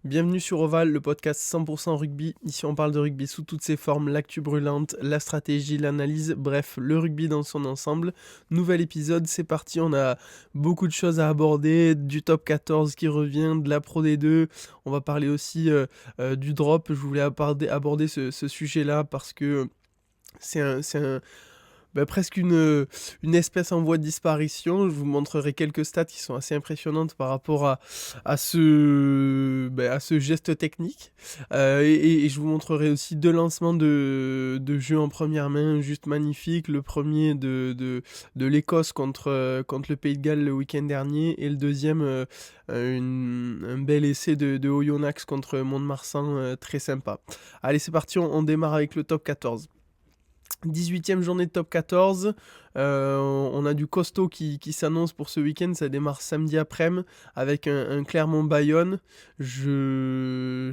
Bienvenue sur Oval, le podcast 100% rugby. Ici, on parle de rugby sous toutes ses formes, l'actu brûlante, la stratégie, l'analyse, bref, le rugby dans son ensemble. Nouvel épisode, c'est parti. On a beaucoup de choses à aborder, du top 14 qui revient, de la Pro D2. On va parler aussi du drop. Je voulais aborder ce sujet-là parce que c'est presque une espèce en voie de disparition. Je vous montrerai quelques stats qui sont assez impressionnantes par rapport à ce geste technique. Et je vous montrerai aussi deux lancements de jeux en première main juste magnifiques. Le premier de l'Écosse contre le Pays de Galles le week-end dernier, et le deuxième, un bel essai de Oyonnax contre Mont-de-Marsan, très sympa. Allez, c'est parti, on démarre avec le top 14. 18e journée de top 14, on a du costaud qui s'annonce pour ce week-end. Ça démarre samedi après-midi avec un Clermont-Bayonne. Je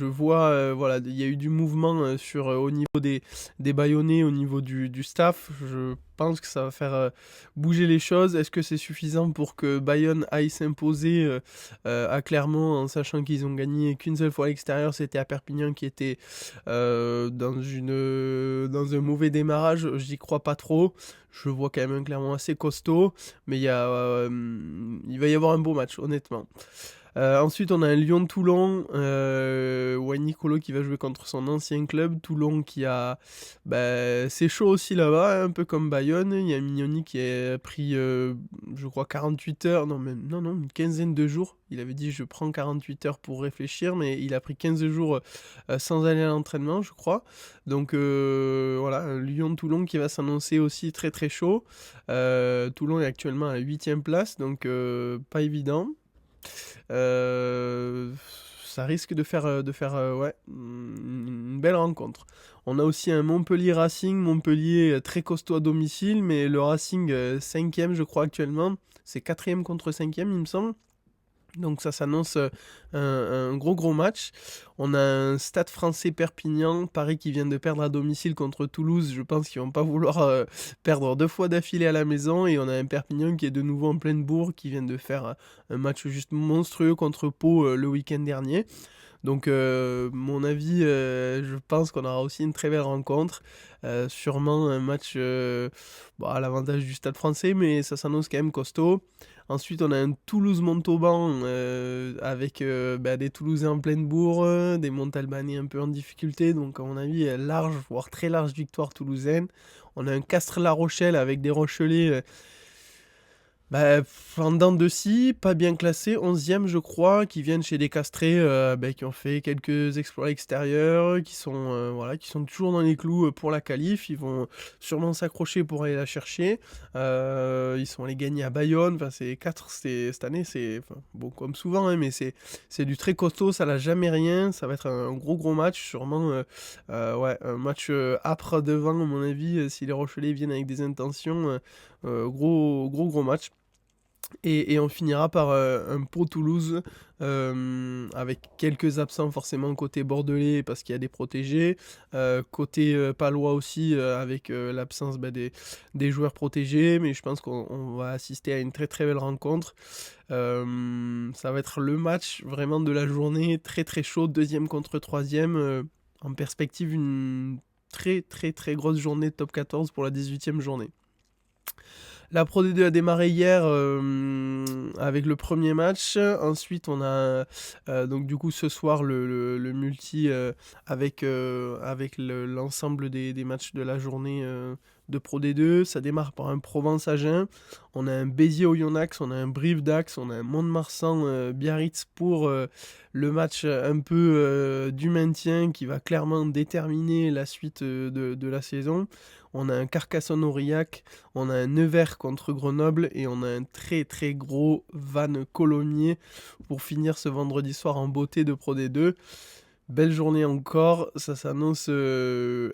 vois, voilà, il y a eu du mouvement au niveau des Bayonnais, au niveau du staff. Je pense que ça va faire bouger les choses. Est-ce que c'est suffisant pour que Bayonne aille s'imposer à Clermont, en sachant qu'ils ont gagné qu'une seule fois à l'extérieur? C'était à Perpignan, qui était dans un mauvais démarrage. J'y crois pas trop. Je vois quand même un Clermont assez costaud, mais il va y avoir un beau match, honnêtement. Ensuite, on a un Lyon-Toulon, Wayne Nicolo qui va jouer contre son ancien club. Toulon qui a... c'est chaud aussi là-bas, un peu comme Bayonne. Il y a Mignoni qui a pris, je crois, 48 heures, non, une quinzaine de jours. Il avait dit je prends 48 heures pour réfléchir, mais il a pris 15 jours sans aller à l'entraînement, je crois. Donc voilà, un Lyon-Toulon qui va s'annoncer aussi très très chaud. Toulon est actuellement à la 8e place, donc pas évident. Euh, Ça risque de faire ouais, une belle rencontre. On a aussi un Montpellier Racing, Montpellier très costaud à domicile, mais le Racing 5e je crois actuellement, c'est 4e contre 5e il me semble. Donc ça s'annonce un gros match. On a un Stade Français Perpignan, Paris qui vient de perdre à domicile contre Toulouse. Je pense qu'ils vont pas vouloir perdre 2 fois d'affilée à la maison. Et on a un Perpignan qui est de nouveau en pleine bourre, qui vient de faire un match juste monstrueux contre Pau le week-end dernier. Donc mon avis, je pense qu'on aura aussi une très belle rencontre. Sûrement un match à l'avantage du Stade Français, mais ça s'annonce quand même costaud. Ensuite, on a un Toulouse-Montauban avec des Toulousains en pleine bourre, des Montalbanais un peu en difficulté. Donc, à mon avis, large, voire très large victoire toulousaine. On a un Castres-La Rochelle avec des Rochelais en dents de scie, pas bien classés, 11e je crois, qui viennent chez des castrés, qui ont fait quelques exploits extérieurs, qui sont toujours dans les clous pour la qualif. Ils vont sûrement s'accrocher pour aller la chercher. Ils sont allés gagner à Bayonne. Enfin, cette année, c'est bon comme souvent, hein, mais c'est du très costaud, ça n'a jamais rien. Ça va être un gros match, sûrement ouais, un match âpre devant, à mon avis, si les Rochelais viennent avec des intentions. Gros match. Et on finira par un Pau-Toulouse avec quelques absents forcément côté bordelais parce qu'il y a des protégés, côté palois aussi avec l'absence des joueurs protégés, mais je pense qu'on va assister à une très très belle rencontre. Ça va être le match vraiment de la journée, très très chaud, 2e contre 3e, en perspective une très très très grosse journée de top 14 pour la 18e journée. La Pro D2 a démarré hier avec le premier match. Ensuite, on a donc du coup ce soir le multi avec l'ensemble des matchs de la journée de Pro D2. Ça démarre par un Provence-Agen. On a un Béziers-Oyonnax, on a un Brive-Dax, on a un Mont-de-Marsan-Biarritz pour le match un peu du maintien qui va clairement déterminer la suite de la saison. On a un Carcassonne-Aurillac, on a un Nevers contre Grenoble et on a un très très gros Vannes-Colomiers pour finir ce vendredi soir en beauté de Pro D2. Belle journée encore, ça s'annonce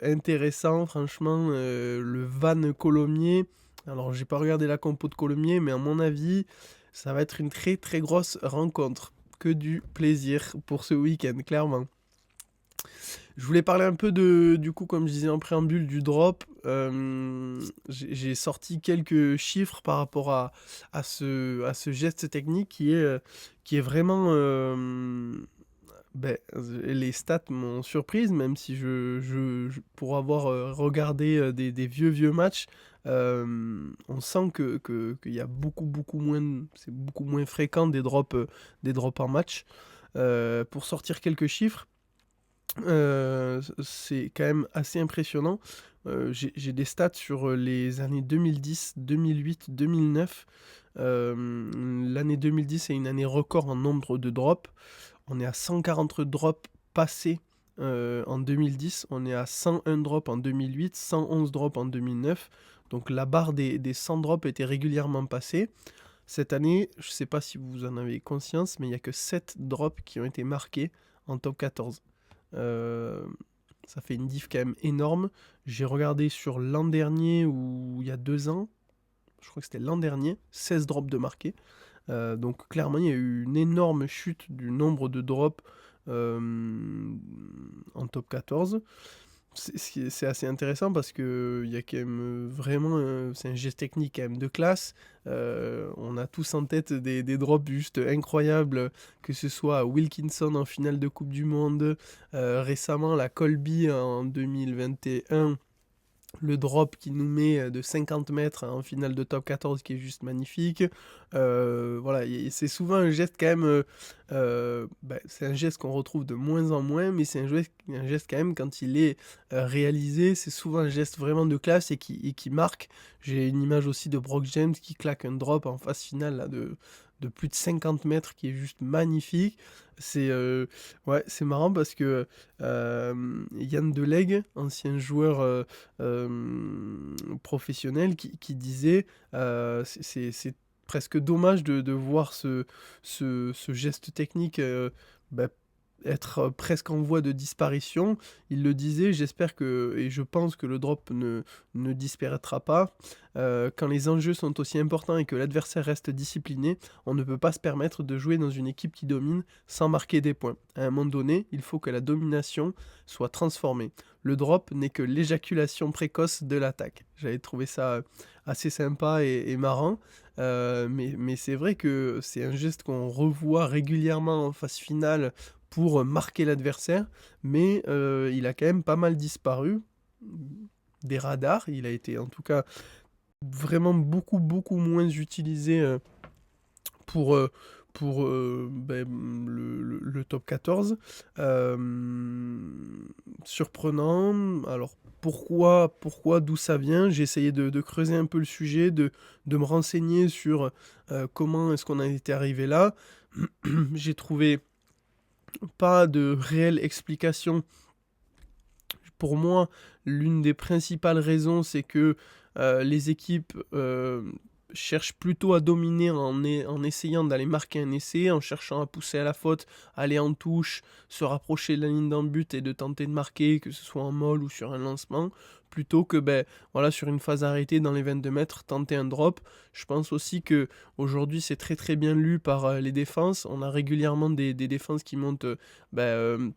intéressant franchement, le Vannes-Colomiers. Alors j'ai pas regardé la compo de Colomiers, mais à mon avis ça va être une très très grosse rencontre. Que du plaisir pour ce week-end, clairement. Je voulais parler un peu du coup, comme je disais en préambule, du drop. J'ai sorti quelques chiffres par rapport à ce geste technique qui est vraiment Les stats m'ont surprise, même si pour avoir, regardé, des vieux matchs, on sent qu'il y a beaucoup moins c'est beaucoup moins fréquent des drops en match. Pour sortir quelques chiffres, c'est quand même assez impressionnant. J'ai des stats sur, les années 2010, 2008, 2009. L'année 2010 est une année record en nombre de drops. On est à 140 drops passés, en 2010. On est à 101 drops en 2008, 111 drops en 2009. Donc la barre des 100 drops était régulièrement passée. Cette année, je ne sais pas si vous en avez conscience, mais il n'y a que 7 drops qui ont été marqués en top 14. Euh, Ça fait une diff quand même énorme. J'ai regardé sur l'an dernier ou il y a 2 ans, je crois que c'était l'an dernier, 16 drops de marqués. Donc clairement, il y a eu une énorme chute du nombre de drops euh, en top 14. C'est assez intéressant parce que il y a quand même vraiment, c'est un geste technique quand même de classe. On a tous en tête des drops juste incroyables, que ce soit Wilkinson en finale de Coupe du Monde, récemment la Colby en 2021, le drop qui nous met de 50 mètres en finale de top 14 qui est juste magnifique. Voilà, c'est souvent un geste quand même, c'est un geste qu'on retrouve de moins en moins, mais c'est un geste quand même quand il est réalisé, c'est souvent un geste vraiment de classe et qui marque. J'ai une image aussi de Brock James qui claque un drop en phase finale là, de plus de 50 mètres qui est juste magnifique. C'est marrant parce que Yann Delegue, ancien joueur professionnel, qui disait c'est presque dommage de voir ce geste technique bah, être presque en voie de disparition. Il le disait, j'espère et je pense que le drop ne disparaîtra pas. Quand les enjeux sont aussi importants et que l'adversaire reste discipliné, on ne peut pas se permettre de jouer dans une équipe qui domine sans marquer des points. À un moment donné, il faut que la domination soit transformée. Le drop n'est que l'éjaculation précoce de l'attaque. J'avais trouvé ça assez sympa et marrant. Mais c'est vrai que c'est un geste qu'on revoit régulièrement en phase finale pour marquer l'adversaire, mais il a quand même pas mal disparu des radars. Il a été en tout cas vraiment beaucoup moins utilisé pour, le top 14. Surprenant. Alors pourquoi, d'où ça vient? J'ai essayé de creuser un peu le sujet, de me renseigner sur comment est-ce qu'on a été arrivé là. J'ai trouvé pas de réelle explication. Pour moi, l'une des principales raisons, c'est que les équipes cherchent plutôt à dominer en essayant d'aller marquer un essai, en cherchant à pousser à la faute, aller en touche, se rapprocher de la ligne d'un but et de tenter de marquer, que ce soit en molle ou sur un lancement, plutôt que sur une phase arrêtée dans les 22 mètres, tenter un drop. Je pense aussi que aujourd'hui c'est très bien lu par les défenses. On a régulièrement des défenses qui montent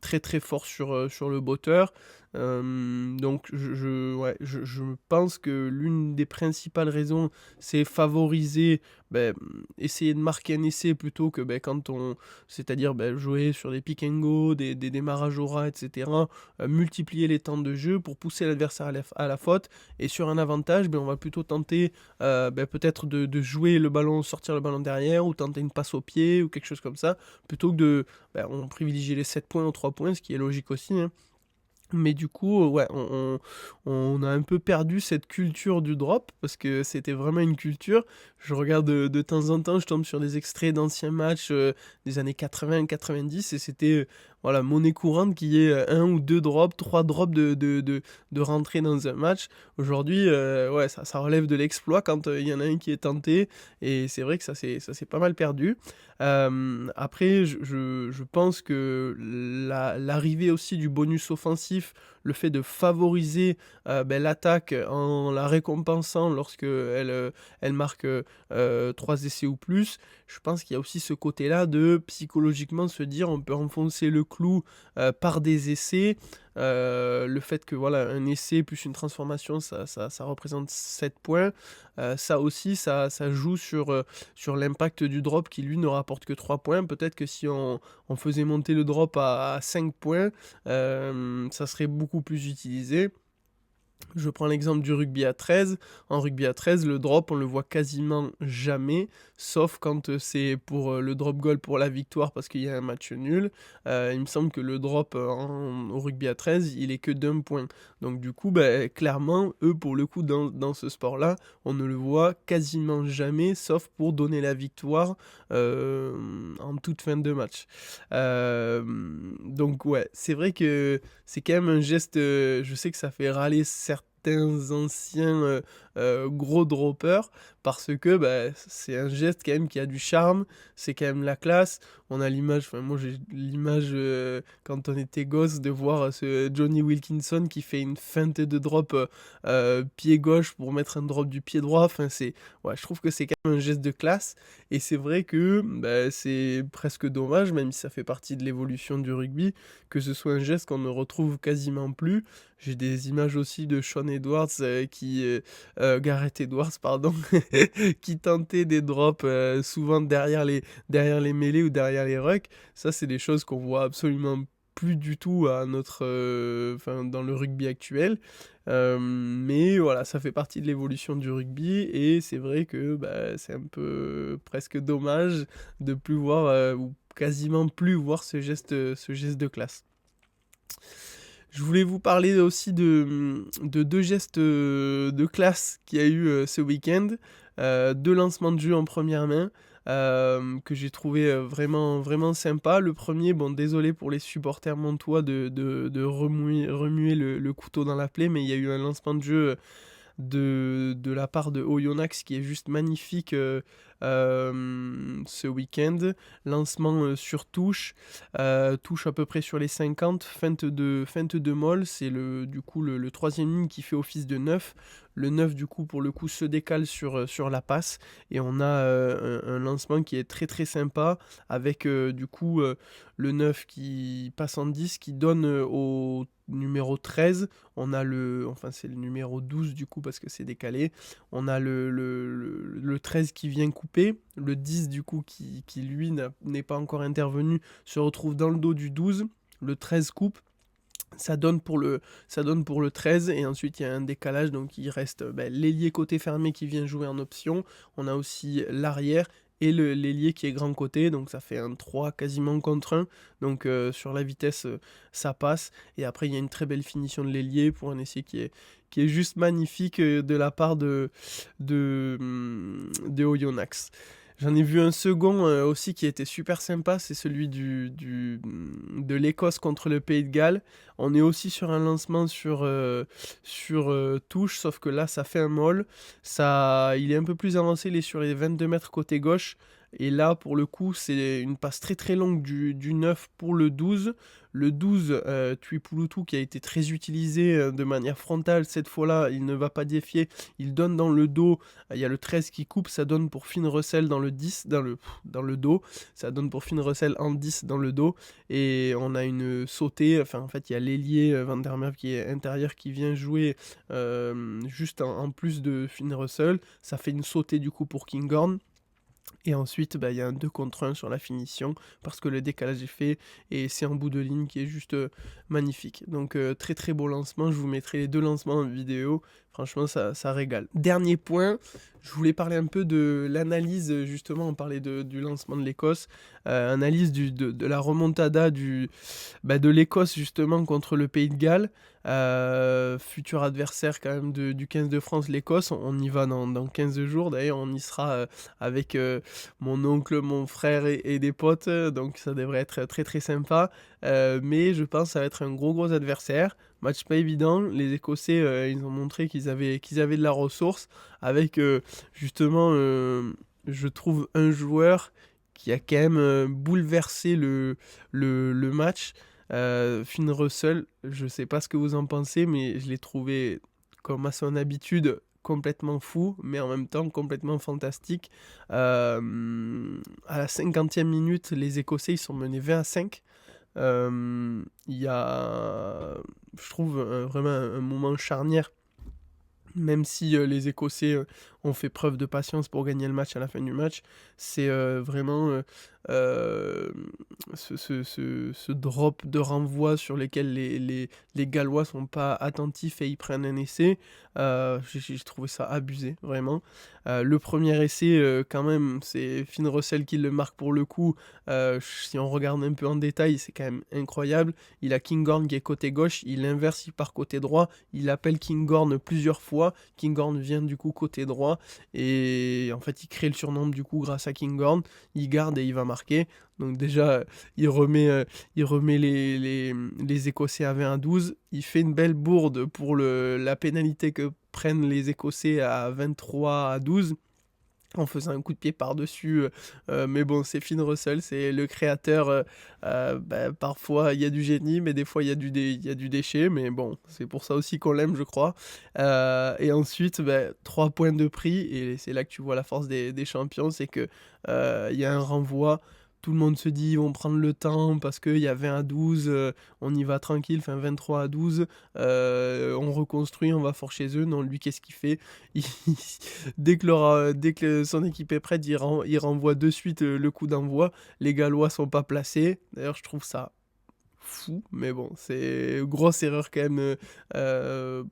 très fort sur le botteur. Donc je pense que l'une des principales raisons, c'est favoriser, essayer de marquer un essai plutôt que c'est-à-dire jouer sur des pick and go, des démarrages au ras, etc. Multiplier les temps de jeu pour pousser l'adversaire à la faute. Et sur un avantage, on va plutôt tenter peut-être de jouer le ballon, sortir le ballon derrière, ou tenter une passe au pied ou quelque chose comme ça, plutôt que on privilégie les 7 points aux 3 points, ce qui est logique aussi, hein. Mais du coup, on a un peu perdu cette culture du drop, parce que c'était vraiment une culture. Je regarde de temps en temps, je tombe sur des extraits d'anciens matchs des années 80-90, et c'était monnaie courante qu'il y ait un ou deux drops, trois drops de rentrée dans un match. Aujourd'hui, ça relève de l'exploit quand il y en a un qui est tenté, et c'est vrai que ça s'est pas mal perdu. Après, je pense que l'arrivée aussi du bonus offensif, le fait de favoriser l'attaque en la récompensant lorsque elle marque 3 essais ou plus, je pense qu'il y a aussi ce côté-là de psychologiquement se dire on peut enfoncer le clou par des essais. Le fait que voilà, un essai plus une transformation, ça représente 7 points. Ça aussi, ça joue sur l'impact du drop qui lui ne rapporte que 3 points. Peut-être que si on faisait monter le drop à 5 points, ça serait beaucoup plus utilisé. Je prends l'exemple du rugby à 13. En rugby à 13, le drop, on le voit quasiment jamais, sauf quand c'est pour le drop goal pour la victoire parce qu'il y a un match nul. Il me semble que le drop au rugby à 13, il est que d'1 point. Donc du coup, clairement, eux, pour le coup, dans ce sport-là, on ne le voit quasiment jamais, sauf pour donner la victoire en toute fin de match. Donc ouais, c'est vrai que c'est quand même un geste, je sais que ça fait râler certains anciens gros droppers parce que c'est un geste quand même qui a du charme, c'est quand même la classe. On a l'image, enfin moi j'ai l'image quand on était gosse de voir ce Johnny Wilkinson qui fait une feinte de drop pied gauche pour mettre un drop du pied droit. Enfin ouais, je trouve que c'est quand même un geste de classe et c'est vrai que c'est presque dommage, même si ça fait partie de l'évolution du rugby, que ce soit un geste qu'on ne retrouve quasiment plus. J'ai des images aussi de Sean Edwards Gareth Edwards, pardon, qui tentait des drops souvent derrière les mêlées ou derrière les rucks. Ça, c'est des choses qu'on voit absolument plus du tout à dans le rugby actuel. Mais voilà, ça fait partie de l'évolution du rugby et c'est vrai que c'est un peu presque dommage de plus voir ou quasiment plus voir ce geste de classe. Je voulais vous parler aussi de 2 gestes de classe qu'il y a eu ce week-end. 2 lancements de jeu en première main que j'ai trouvé vraiment, vraiment sympa. Le premier, bon, désolé pour les supporters montois de remuer le couteau dans la plaie, mais il y a eu un lancement de jeu de la part de Oyonnax qui est juste magnifique ce week-end. Lancement sur touche, touche à peu près sur les 50, feinte de molle, c'est du coup le troisième ligne qui fait office de 9. Le 9 du coup pour le coup se décale sur la passe et on a un lancement qui est très très sympa avec du coup le 9 qui passe en 10 qui donne au numéro 13, on a c'est le numéro 12 du coup parce que c'est décalé, on a le 13 qui vient couper, le 10 du coup qui lui n'est pas encore intervenu se retrouve dans le dos du 12, le 13 coupe, ça donne pour le 13 et ensuite il y a un décalage donc il reste l'ailier côté fermé qui vient jouer en option, on a aussi l'arrière et l'ailier qui est grand côté, donc ça fait un 3 quasiment contre 1, donc sur la vitesse ça passe, et après il y a une très belle finition de l'ailier pour un essai qui est juste magnifique de la part de Oyonnax. J'en ai vu un second aussi qui était super sympa, c'est celui de l'Écosse contre le Pays de Galles. On est aussi sur un lancement sur touche, sauf que là ça fait un moll. Il est un peu plus avancé, il est sur les 22 mètres côté gauche. Et là, pour le coup, c'est une passe très très longue du 9 pour le 12. Le 12, Tuipulutu, qui a été très utilisé de manière frontale, cette fois-là, il ne va pas défier, il donne dans le dos, il y a le 13 qui coupe, ça donne pour Finn Russell dans le 10, dans le dos, ça donne pour Finn Russell en 10 dans le dos, et on a une sautée, enfin en fait il y a l'ailier Van der Merwe qui est intérieur qui vient jouer juste en plus de Finn Russell, ça fait une sautée du coup pour Kinghorn. Et ensuite, il y a un 2 contre 1 sur la finition, parce que le décalage est fait, et c'est en bout de ligne qui est juste magnifique. Donc très très beau lancement, je vous mettrai les 2 lancements en vidéo, franchement ça régale. Dernier point, je voulais parler un peu de l'analyse, justement, on parlait du lancement de l'Écosse, analyse de la remontada de l'Écosse justement contre le Pays de Galles, futur adversaire quand même du 15 de France, l'Écosse, on y va dans 15 jours, d'ailleurs on y sera avec mon oncle, mon frère et des potes, donc ça devrait être très très sympa, mais je pense que ça va être un gros adversaire. Match pas évident, les Écossais ils ont montré qu'ils avaient de la ressource, avec justement je trouve un joueur qui a quand même bouleversé le match, Finn Russell. Je sais pas ce que vous en pensez, mais je l'ai trouvé, comme à son habitude, complètement fou, mais en même temps complètement fantastique. À la 50e minute, les Écossais ils sont menés 20-5. Il y a, je trouve, vraiment un moment charnière. Même si, les Écossais, ont fait preuve de patience pour gagner le match à la fin du match, c'est, vraiment, ce drop de renvoi sur lesquels les Gallois sont pas attentifs et ils prennent un essai, j'ai trouvé ça abusé, vraiment. Le premier essai, quand même, c'est Finn Russell qui le marque pour le coup, si on regarde un peu en détail, c'est quand même incroyable. Il a Kinghorn qui est côté gauche, il inverse, il part côté droit, il appelle Kinghorn plusieurs fois. Kinghorn vient du coup côté droit et en fait il crée le surnom du coup grâce à Kinghorn. Il garde et il va marquer. Donc déjà il remet les Écossais à 20-12. Il fait une belle bourde pour la pénalité que prennent les Écossais à 23-12 en faisant un coup de pied par-dessus, mais bon, c'est Finn Russell, c'est le créateur, parfois il y a du génie, mais des fois il y a du déchet, mais bon, c'est pour ça aussi qu'on l'aime, je crois. Et ensuite, 3 points de prix et c'est là que tu vois la force des champions, c'est que, il y a un renvoi, tout le monde se dit: «Ils vont prendre le temps parce qu'il y a 20-12, on y va tranquille», enfin 23-12, on reconstruit, on va fort chez eux. Non, lui, qu'est-ce qu'il fait? Il dès que son équipe est prête, il renvoie de suite, le coup d'envoi. Les Gallois sont pas placés. D'ailleurs, je trouve ça fou, mais bon, c'est grosse erreur quand même,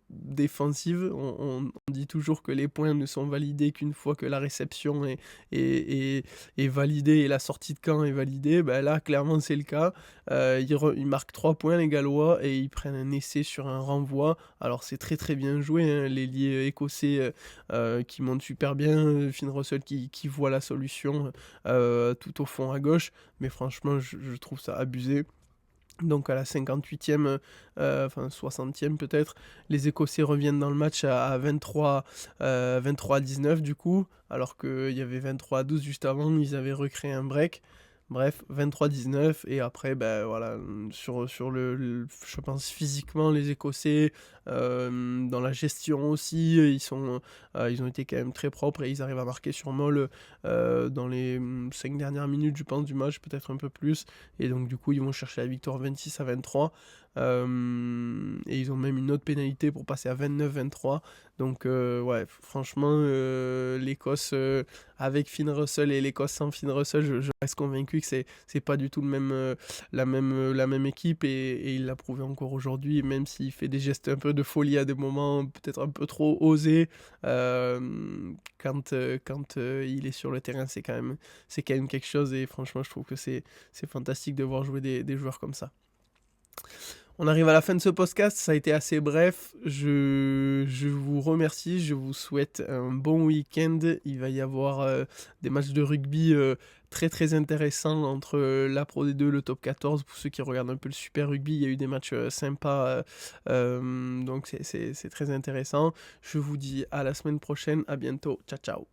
défensive. On dit toujours que les points ne sont validés qu'une fois que la réception est est validée et la sortie de camp est validée. Bah, là, clairement, c'est le cas. Ils marquent 3 points les Gallois et ils prennent un essai sur un renvoi. Alors c'est très, très bien joué, hein, l'ailier écossais, qui monte super bien, Finn Russell qui voit la solution, tout au fond à gauche. Mais franchement, je trouve ça abusé. Donc à la 58e, enfin 60e peut-être, les Écossais reviennent dans le match à 23-19 du coup, alors qu'il y avait 23-12 juste avant, ils avaient recréé un break. Bref, 23-19 et après, voilà, sur je pense physiquement, les Écossais, dans la gestion aussi, ils ont été quand même très propres et ils arrivent à marquer sur Moll, dans les, 5 dernières minutes, je pense, du match, peut-être un peu plus. Et donc du coup, ils vont chercher la victoire 26-23. Et ils ont même une autre pénalité pour passer à 29-23. Donc ouais, franchement, l'Écosse avec Finn Russell et l'Écosse sans Finn Russell, je reste convaincu que c'est pas du tout la même équipe et il l'a prouvé encore aujourd'hui, même s'il fait des gestes un peu de folie à des moments, peut-être un peu trop osés, quand il est sur le terrain, c'est quand même quelque chose et franchement, je trouve que c'est fantastique de voir jouer des joueurs comme ça. On arrive à la fin de ce podcast, ça a été assez bref. Je vous remercie, je vous souhaite un bon week-end. Il va y avoir des matchs de rugby très très intéressants entre la Pro D2, le Top 14. Pour ceux qui regardent un peu le Super Rugby, il y a eu des matchs sympas, donc c'est très intéressant. Je vous dis à la semaine prochaine, à bientôt, ciao ciao.